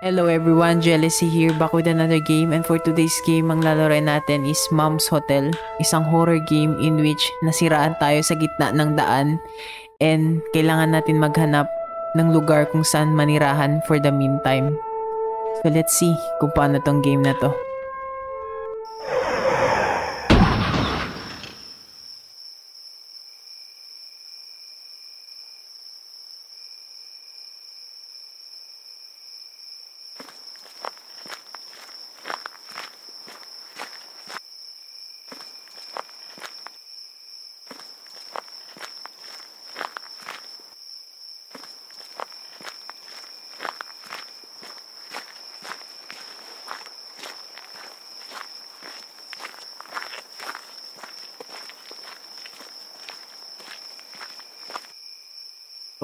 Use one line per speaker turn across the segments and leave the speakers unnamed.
Hello everyone, Jealousy here, back with another game, and for today's game ang lalaroin natin is Mom's Hotel, isang horror game in which nasiraan tayo sa gitna ng daan and kailangan natin maghanap ng lugar kung saan manirahan for the meantime. So let's see kung paano tong game na to.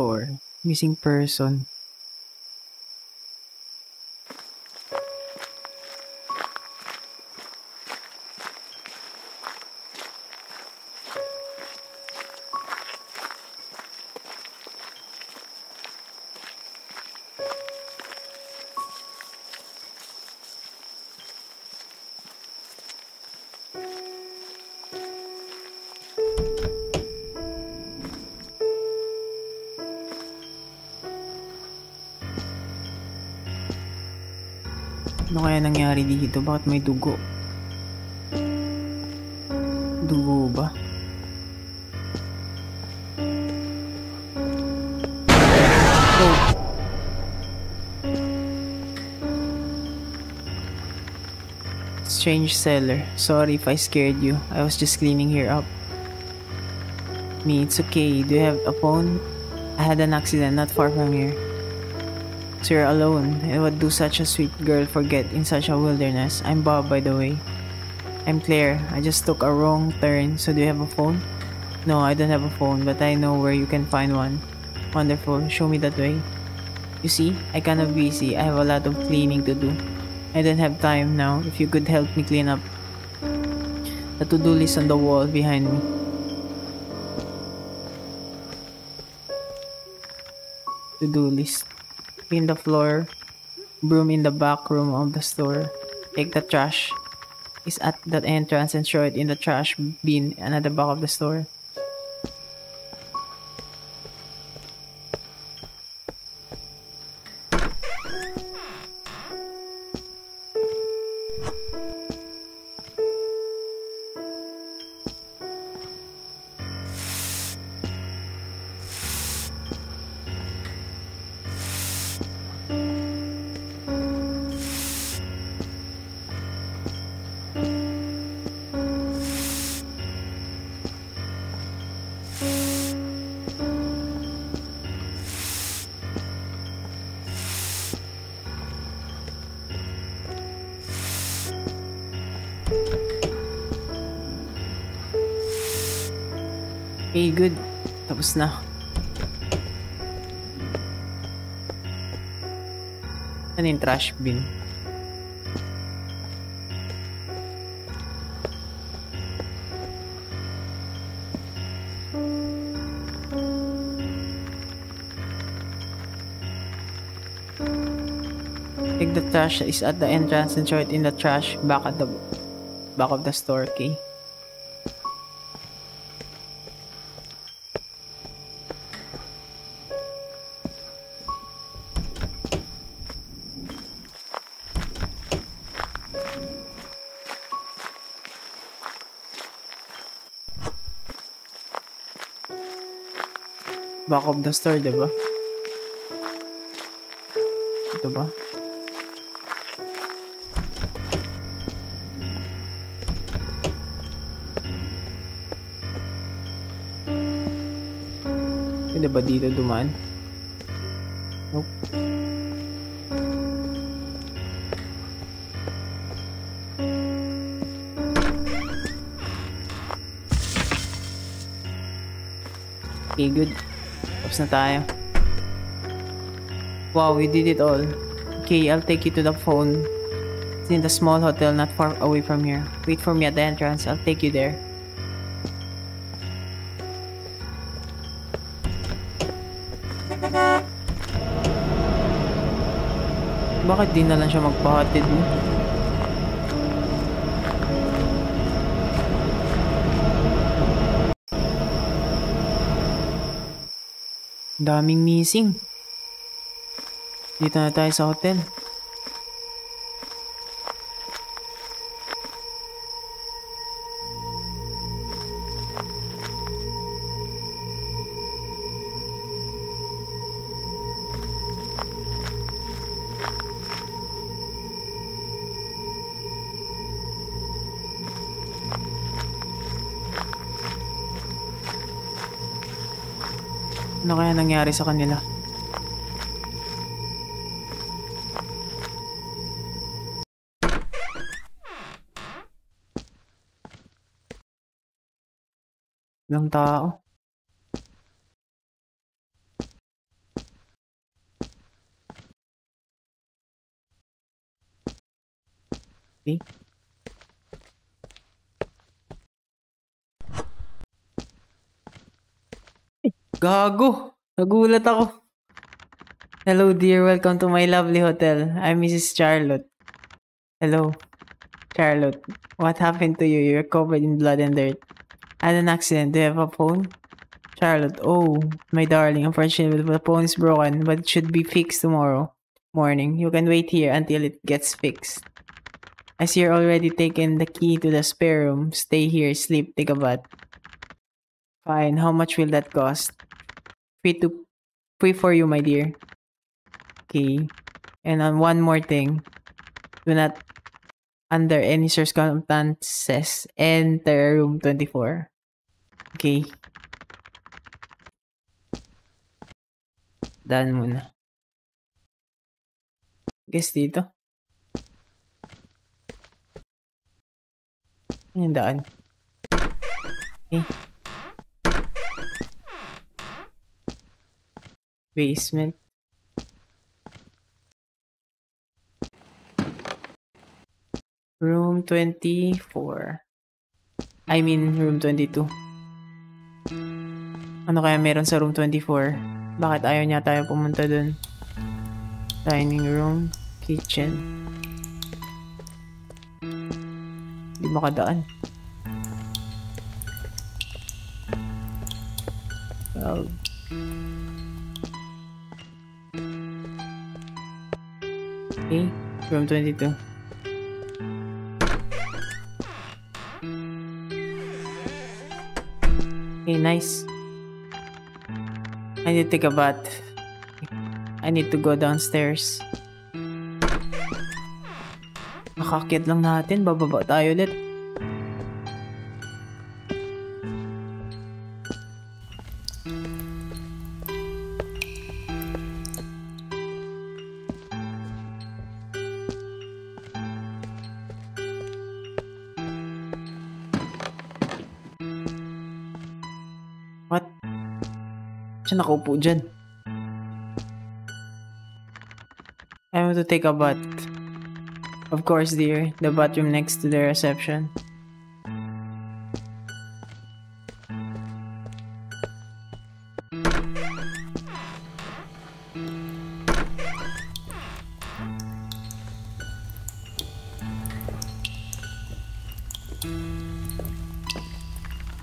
Or missing person. Ano kaya nangyari dito? Bakit may dugo? Dugo ba? Oh. Strange seller. Sorry if I scared you. I was just cleaning here up. Me, it's okay. Do you have a phone? I had an accident not far from here. So you're alone, and what do such a sweet girl forget in such a wilderness? I'm Bob, by the way. I'm Claire. I just took a wrong turn, so do you have a phone? No, I don't have a phone, but I know where you can find one. Wonderful, show me that way. You see, I kind of busy. I have a lot of cleaning to do. I don't have time now. If you could help me clean up the to-do list on the wall behind me. To-do list. Clean the floor, broom in the back room of the store, take the trash is at that entrance and throw it in the trash bin and at the back of the store. Okay, good. Tapos na. Ano yung trash bin? Take the trash is at the entrance and throw it in the trash back at the back of the store, okay? Back of the store, diba? Ito ba? Pwede ba dito dumaan? Nope. Okay, good. Tapos na tayo. Wow, we did it all. Okay, I'll take you to the phone. It's in the small hotel not far away from here. Wait for me at the entrance. I'll take you there. Bakit di na lang siya magpahatid mo? Daming missing. Dito na tayo sa hotel. Ano kaya nangyari sa kanila? Ilang tao? Okay. Gago! Nagulat ako. Hello dear, welcome to my lovely hotel. I'm Mrs. Charlotte. Hello, Charlotte. What happened to you? You're covered in blood and dirt. I had an accident. Do you have a phone? Charlotte, oh, my darling. Unfortunately, the phone is broken, but it should be fixed tomorrow morning. You can wait here until it gets fixed. I see you're already taken the key to the spare room. Stay here, sleep, take a bath. Fine, how much will that cost? Free for you, my dear. Okay. And on one more thing. Do not, under any circumstances, enter room 24. Okay. Daan muna. Guess dito. Yung daan. Okay. Basement. Room 24. I mean, room 22. Ano kaya meron sa room 24? Bakit ayaw niya tayo pumunta dun? Dining room, kitchen. Di makadaan. Well, okay, room 22. Okay, nice. I need to take a bath. I need to go downstairs. Makakit lang natin, bababa tayo ulit. What? Siya nakaupo dyan. I want to take a bath. Of course, dear. The bathroom next to the reception.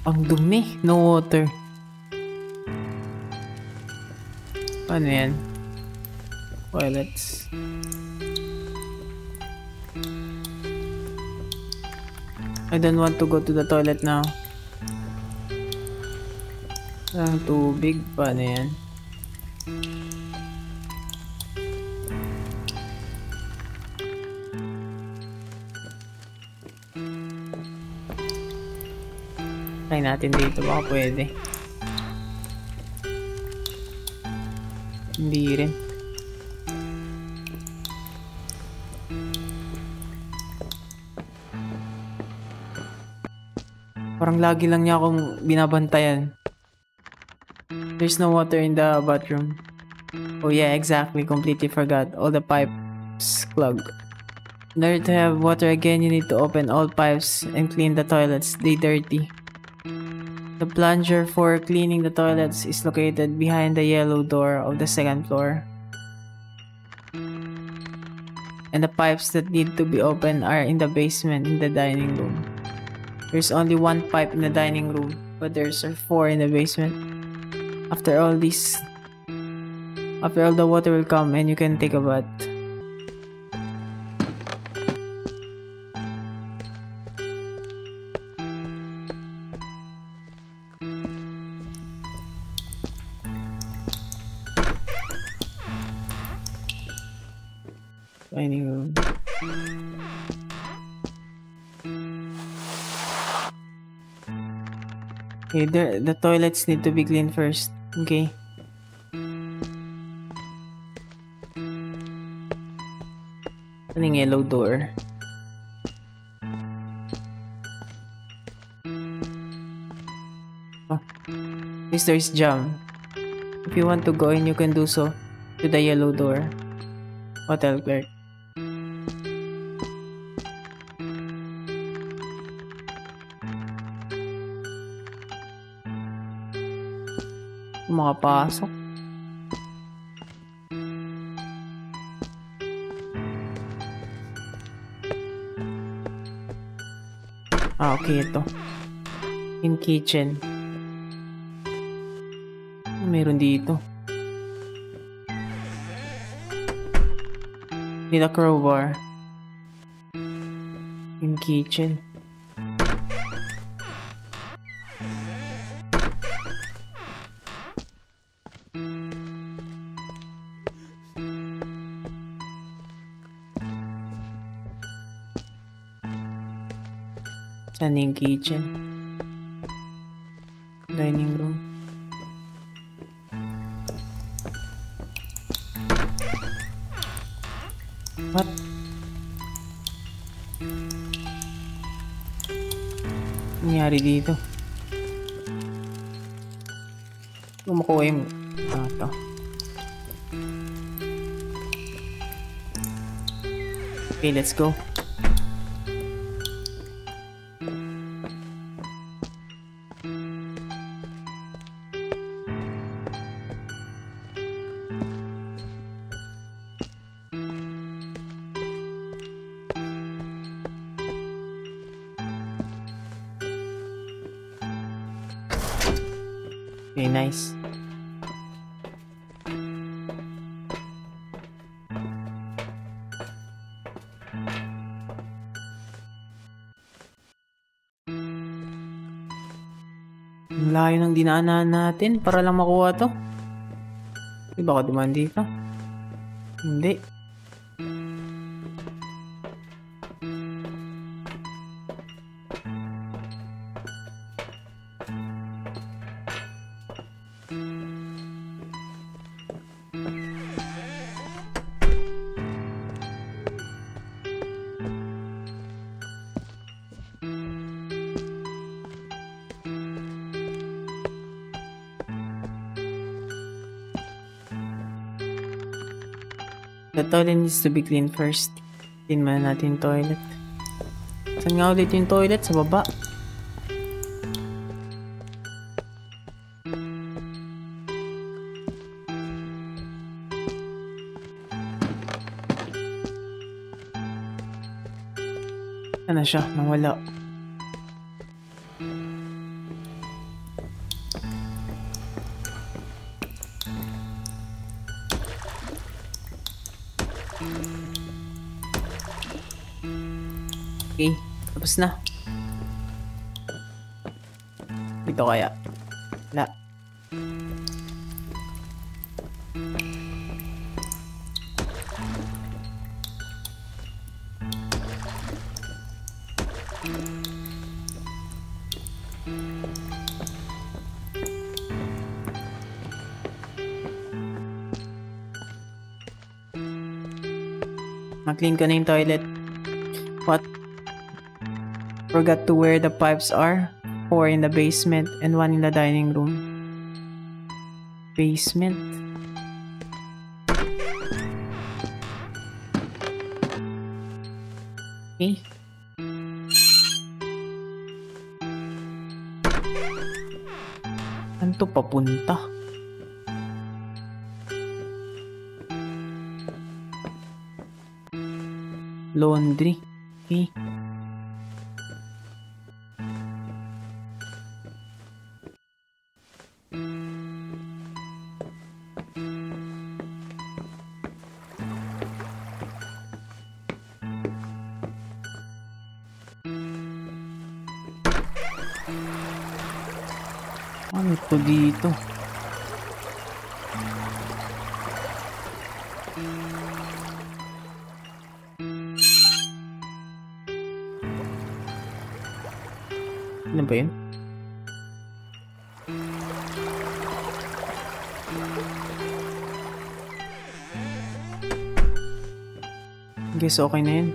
Ang dumi. No water. Ano yan? Toilets. I don't want to go to the toilet now. Ang tubig. Paano yan? Try natin dito. Baka pwede. Hindi rin. Parang lagi lang niya akong binabantayan. There's no water in the bathroom. Oh yeah, exactly. Completely forgot. All the pipes clogged. In order to have water again, you need to open all pipes and clean the toilets. They dirty. The plunger for cleaning the toilets is located behind the yellow door of the second floor. And the pipes that need to be opened are in the basement in the dining room. There's only one pipe in the dining room, but there's 4 in the basement. After all the water will come and you can take a bath. Dining room. Okay, the toilets need to be cleaned first. Okay. Anong yellow door? Oh. This door is jammed. If you want to go in, you can do so to the yellow door. Hotel clerk. Makapasok. Okay, ito. In kitchen. Meron dito. Need a crowbar. In kitchen. Saan yung kitchen? Dining room. What? Nangyari dito? Makuha yung... ito. Okay, let's go. Okay, nice. Ang layo ng dinaanan natin para lang makuha to. Di ba ako dumaan dito? Hindi. The toilet needs to be cleaned first. Clean muna natin yung toilet. Saan nga ulit yung toilet? Sa baba. Saan na siya? Nawala. Okay, tapos na. Dito kaya? Wala. Ma-clean ko na yung toilet. What? Forgot to where the pipes are. 4 in the basement and 1 in the dining room. Basement. Okay. Saan to papunta? Laundry. Okay. Ano to dito? Ano ba yun? Guess okay na yun.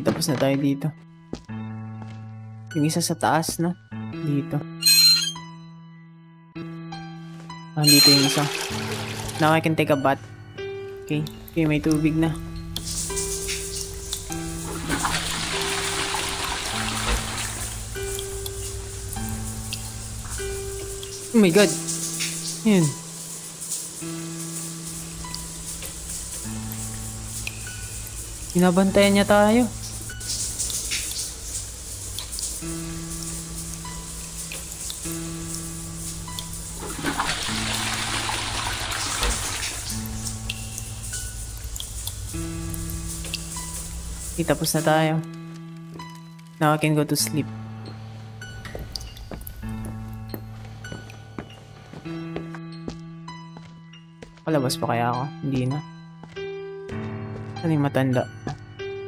Tapos na tayo dito. Yung isa sa taas, no? Dito. Dito yung isa. Now I can take a bath. Okay. Okay, may tubig na. Oh my god. Yun. Binabantayan niya tayo. Tapos na tayo. Now I can go to sleep. Palabas pa kaya ako? Hindi na. Ano yung matanda?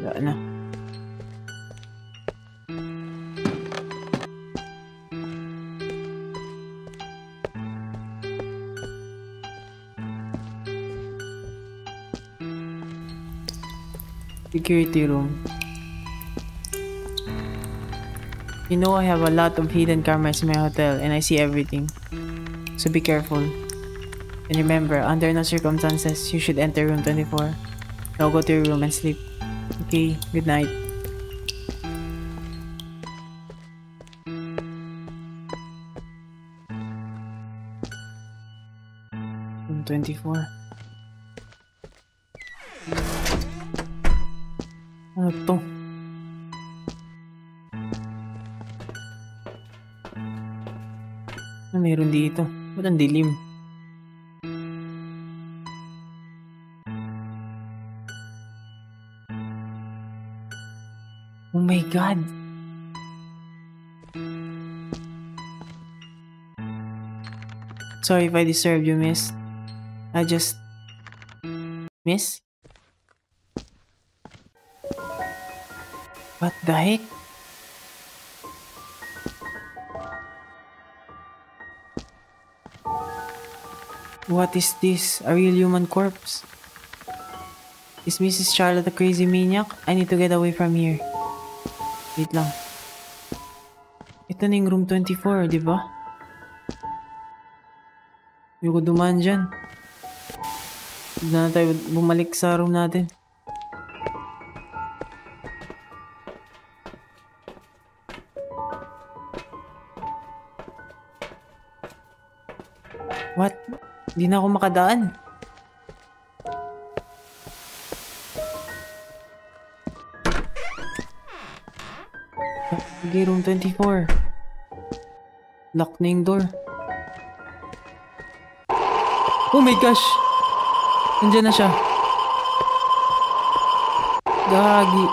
Wala na. Security room. You know I have a lot of hidden cameras in my hotel and I see everything. So be careful. And remember, under no circumstances, you should enter room 24. Now go to your room and sleep. Okay, good night. Room 24. Ano to? Ano meron dito? Ba't ang dilim? Oh my god! Sorry if I disturbed you, miss. I just... Miss? What the heck? What is this? A real human corpse? Is Mrs. Charlotte a crazy maniac? I need to get away from here. Wait lang. Ito na yung room 24, di ba? Yung ko dumaan dyan. Hindi na tayo bumalik sa room natin. What? Hindi na ako makadaan. Okay, room 24. Lock na yung door. Oh my gosh! Nandiyan na siya. Gagi.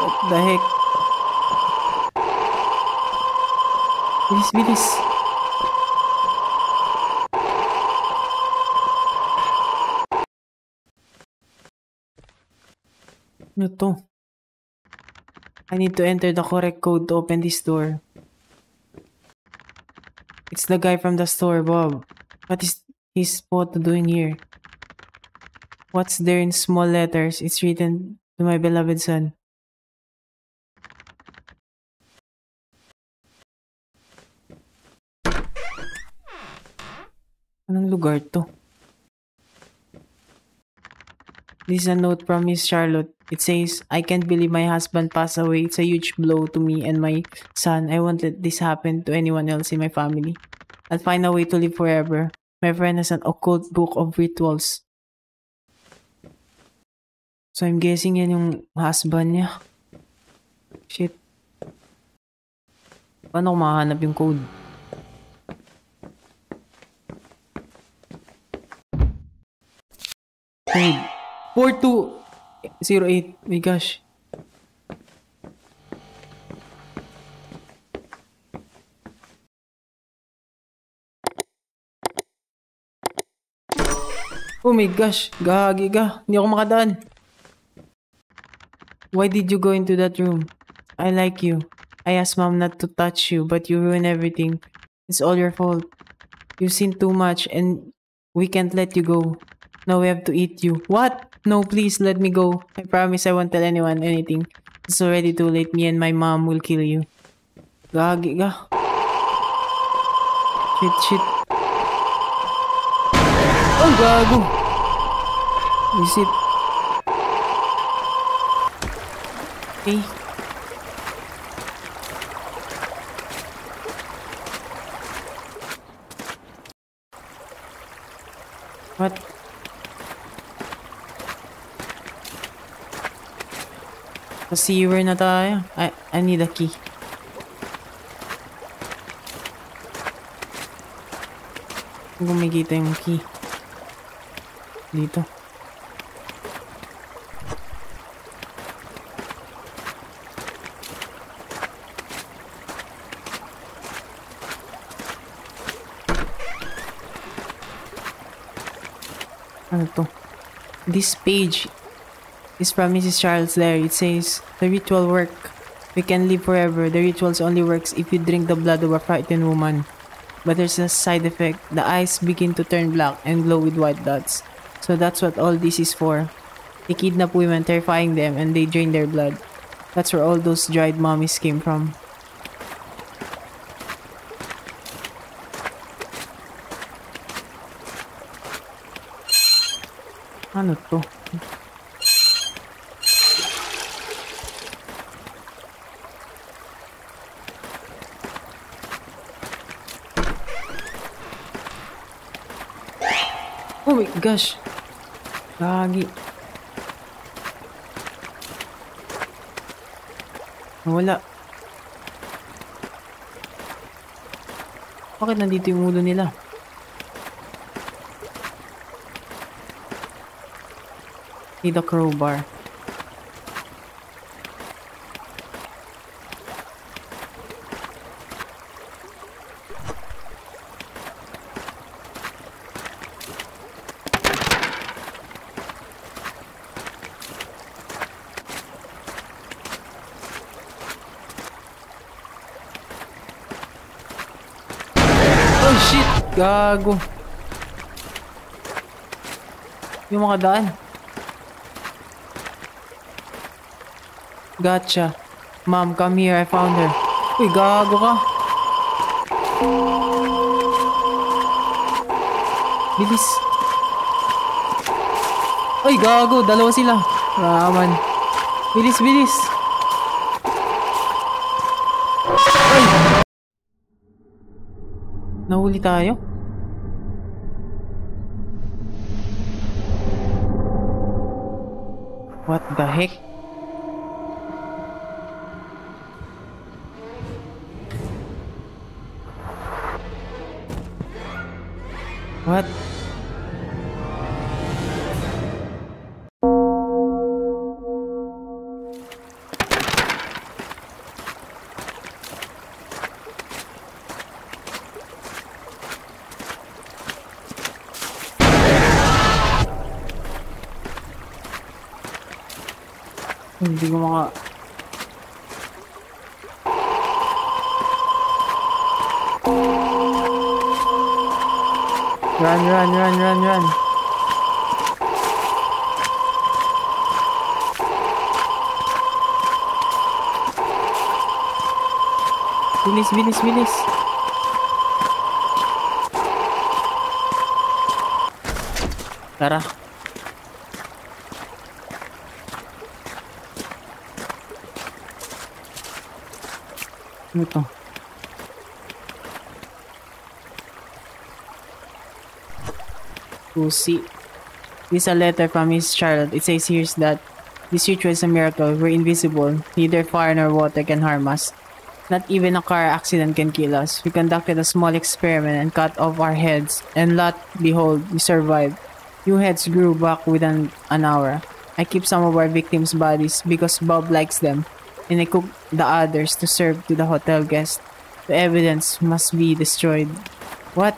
What the heck? Bilis, bilis. Ano to? I need to enter the correct code to open this door. It's the guy from the store, Bob. What is his photo doing here? What's there in small letters? It's written to my beloved son. Anong lugar to? This is a note from Miss Charlotte. It says, I can't believe my husband passed away. It's a huge blow to me and my son. I won't let this happen to anyone else in my family. I'll find a way to live forever. My friend has an occult book of rituals. So I'm guessing yan yung husband niya. Shit. Paano ko makahanap yung code? Code. 4208. My gosh. Oh my gosh. Gagi ka. Hindi ako makadaan. Why did you go into that room? I like you. I asked mom not to touch you, but you ruined everything. It's all your fault. You've seen too much and we can't let you go. Now we have to eat you. What? No, please let me go. I promise I won't tell anyone anything. It's already too late. Me and my mom will kill you. Gagi ka. Shit. Oh, gago. Is it? Okay. What? Receiver na tayo. I need a key. Kung kumikita yung key. Dito. Ano to? This page is from Mrs. Charles there. It says, the ritual work. We can live forever. The rituals only works if you drink the blood of a frightened woman. But there's a side effect. The eyes begin to turn black and glow with white dots. So that's what all this is for. They kidnap women, terrifying them, and they drain their blood. That's where all those dried mummies came from. Ano to? Oh my gosh. Gagi. Wala. Bakit nandito yung ulo nila? Need a crowbar. Oh shit! Gago. Yung makadaan. Gotcha. Mom, come here. I found her. Uy, gago ka. Bilis. Uy, gago. Dalawa sila. Raman. Bilis. Uy. Nahuli tayo? What the heck? What? Hindi ko maka... Run. Bilis, bilis, bilis. Tara. Ano to? Susi. This is a letter from Miss Charlotte. It says here that this ritual is a miracle. We're invisible. Neither fire nor water can harm us. Not even a car accident can kill us. We conducted a small experiment and cut off our heads. And lot, behold, we survived. New heads grew back within an hour. I keep some of our victims' bodies because Bob likes them. And I cook the others to serve to the hotel guests. The evidence must be destroyed. What?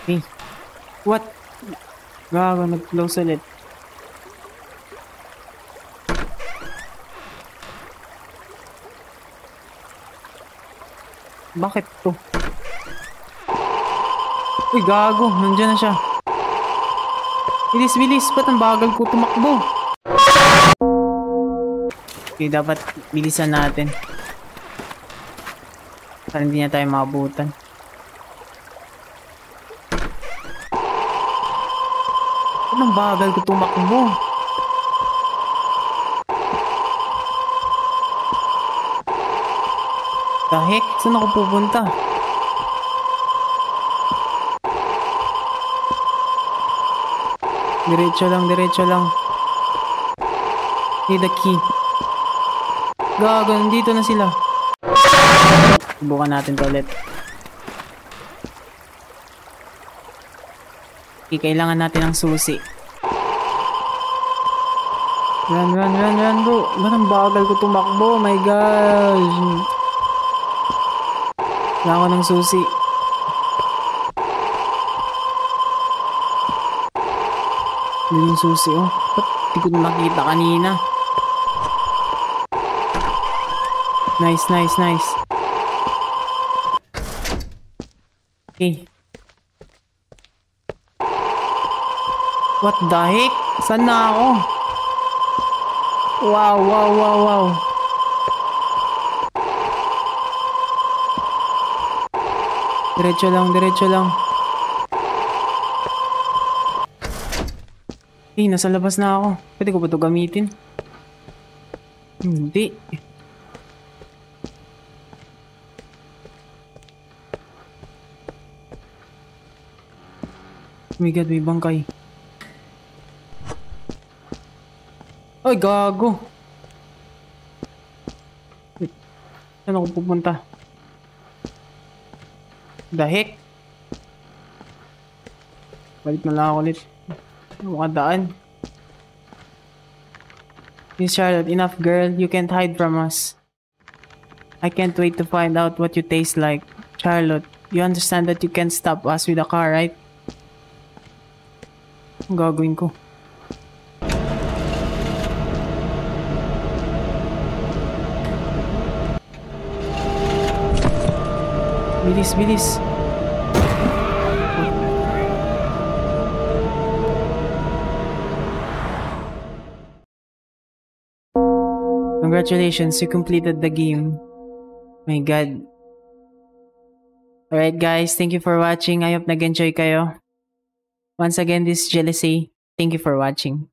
Hey. What? Gago, nag-close ulit. Bakit to? Uy, gago. Nandiyan na siya. Bilis, bilis. Ba't ang bagal ko tumakbo? Okay, dapat bilisan natin. Para hindi na tayo maabutan. Ba't ang bagal ko tumakbo? The heck? Saan ako pupunta? Diretso lang, diretso lang. Need the key. Gago, nandito na sila. Subukan natin to ulit. Okay, kailangan natin ng susi. Run, run, run, run, bro. Ba't ang bagal ko tumakbo? Oh my gosh. Kailangan ko ng susi. Hindi yung susi, oh. Ba't di ko nakita kanina? Nice, nice, nice. Okay. What the heck? Saan na ako? Wow, wow, wow, wow. Diretso lang, diretso lang. Eh, nasa labas na ako. Pwede ko ba ito gamitin? Hindi. Oh my god, may bangkay. Ay, gago. Saan ako pupunta? The heck? Balik na lang ako ulit. Makadaan. Miss Charlotte, enough girl. You can't hide from us. I can't wait to find out what you taste like. Charlotte, you understand that you can't stop us with a car, right? Ang gagawin ko? Bilis, bilis. Congratulations, you completed the game. My god. Alright guys, thank you for watching. I hope nag-enjoy kayo. Once again, this is Jealousy. Thank you for watching.